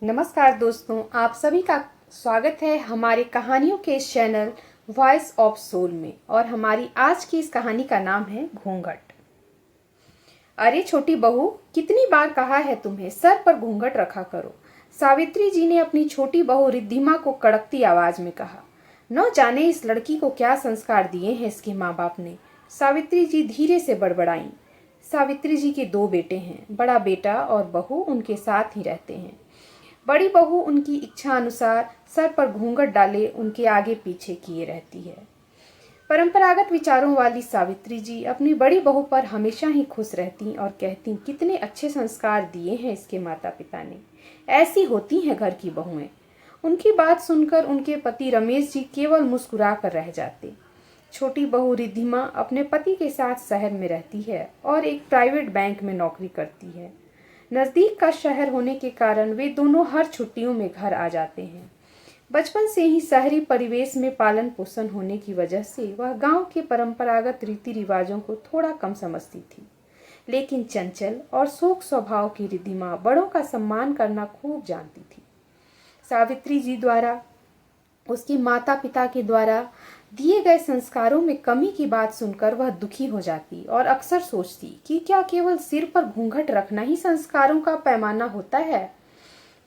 नमस्कार दोस्तों, आप सभी का स्वागत है हमारे कहानियों के इस चैनल वॉइस ऑफ सोल में। और हमारी आज की इस कहानी का नाम है घूंघट। अरे छोटी बहू, कितनी बार कहा है तुम्हें सर पर घूंघट रखा करो। सावित्री जी ने अपनी छोटी बहू रिद्धिमा को कड़कती आवाज में कहा। न जाने इस लड़की को क्या संस्कार दिए हैं इसके माँ बाप ने। सावित्री जी धीरे से बड़बड़ाईं। सावित्री जी के 2 बेटे हैं। बड़ा बेटा और बहू उनके साथ ही रहते हैं। बड़ी बहू उनकी इच्छा अनुसार सर पर घूंघट डाले उनके आगे पीछे किए रहती है। परंपरागत विचारों वाली सावित्री जी अपनी बड़ी बहू पर हमेशा ही खुश रहती और कहती, कितने अच्छे संस्कार दिए हैं इसके माता पिता ने। ऐसी होती हैं घर की बहुएं। उनकी बात सुनकर उनके पति रमेश जी केवल मुस्कुरा कर रह जाते। छोटी बहू रिद्धिमा अपने पति के साथ शहर में रहती है और एक प्राइवेट बैंक में नौकरी करती है। नजदीक का शहर होने के कारण वे दोनों हर छुट्टियों में घर आ जाते हैं। बचपन से ही शहरी परिवेश में पालन पोषण होने की वजह से वह गांव के परंपरागत रीति रिवाजों को थोड़ा कम समझती थी। लेकिन चंचल और शोक स्वभाव की रिद्धिमा बड़ों का सम्मान करना खूब जानती थी। सावित्री जी द्वारा, उसके माता पिता के द्वारा दिए गए संस्कारों में कमी की बात सुनकर वह दुखी हो जाती और अक्सर सोचती कि क्या केवल सिर पर घूंघट रखना ही संस्कारों का पैमाना होता है।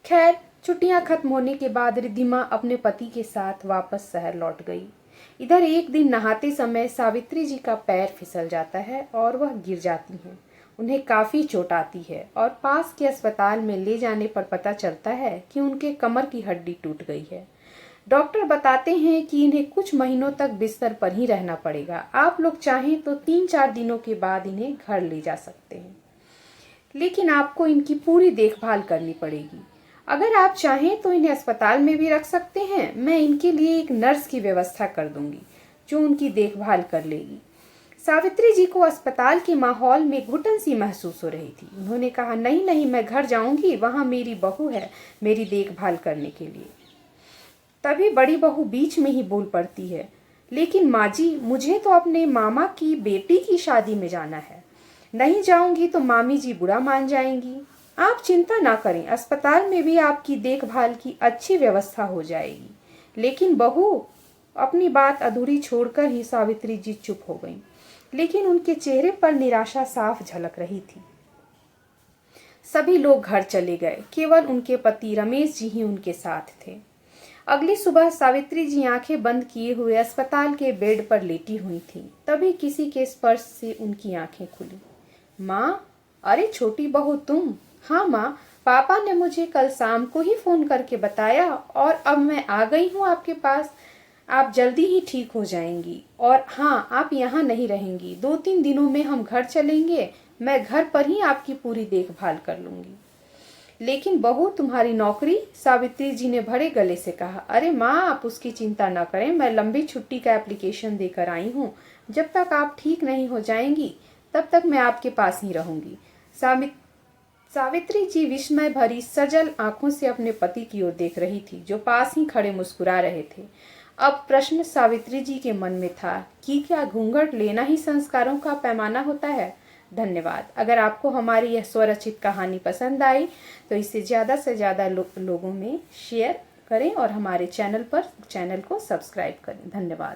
खैर, छुट्टियां खत्म होने के बाद रिद्धिमा अपने पति के साथ वापस शहर लौट गई। इधर एक दिन नहाते समय सावित्री जी का पैर फिसल जाता है और वह गिर जाती हैं। उन्हें काफी चोट आती है और पास के अस्पताल में ले जाने पर पता चलता है कि उनके कमर की हड्डी टूट गई है। डॉक्टर बताते हैं कि इन्हें कुछ महीनों तक बिस्तर पर ही रहना पड़ेगा। आप लोग चाहें तो 3-4 दिनों के बाद इन्हें घर ले जा सकते हैं, लेकिन आपको इनकी पूरी देखभाल करनी पड़ेगी। अगर आप चाहें तो इन्हें अस्पताल में भी रख सकते हैं। मैं इनके लिए एक नर्स की व्यवस्था कर दूंगी जो उनकी देखभाल कर लेगी। सावित्री जी को अस्पताल के माहौल में घुटन सी महसूस हो रही थी। उन्होंने कहा, नहीं नहीं, मैं घर जाऊंगी, वहां मेरी बहू है मेरी देखभाल करने के लिए। तभी बड़ी बहू बीच में ही बोल पड़ती है, लेकिन माँ जी, मुझे तो अपने मामा की बेटी की शादी में जाना है। नहीं जाऊंगी तो मामी जी बुरा मान जाएंगी। आप चिंता ना करें, अस्पताल में भी आपकी देखभाल की अच्छी व्यवस्था हो जाएगी। लेकिन बहू, अपनी बात अधूरी छोड़कर ही सावित्री जी चुप हो गईं, लेकिन उनके चेहरे पर निराशा साफ झलक रही थी। सभी लोग घर चले गए, केवल उनके पति रमेश जी ही उनके साथ थे। अगली सुबह सावित्री जी आंखें बंद किए हुए अस्पताल के बेड पर लेटी हुई थीं। तभी किसी के स्पर्श से उनकी आंखें खुली। माँ, अरे छोटी बहू तुम? हाँ माँ, पापा ने मुझे कल शाम को ही फोन करके बताया और अब मैं आ गई हूँ आपके पास। आप जल्दी ही ठीक हो जाएंगी। और हाँ, आप यहाँ नहीं रहेंगी। 2-3 दिनों में हम घर चलेंगे। मैं घर पर ही आपकी पूरी देखभाल कर लूंगी। लेकिन बहू, तुम्हारी नौकरी? सावित्री जी ने भरे गले से कहा। अरे माँ, आप उसकी चिंता न करें। मैं लंबी छुट्टी का एप्लीकेशन देकर आई हूँ। जब तक आप ठीक नहीं हो जाएंगी तब तक मैं आपके पास ही रहूंगी। सावित्री जी विस्मय भरी सजल आंखों से अपने पति की ओर देख रही थी, जो पास ही खड़े मुस्कुरा रहे थे। अब प्रश्न सावित्री जी के मन में था कि क्या घूंघट लेना ही संस्कारों का पैमाना होता है? धन्यवाद। अगर आपको हमारी यह स्वरचित कहानी पसंद आई तो इसे ज़्यादा से ज़्यादा लोगों में शेयर करें और हमारे चैनल को सब्सक्राइब करें। धन्यवाद।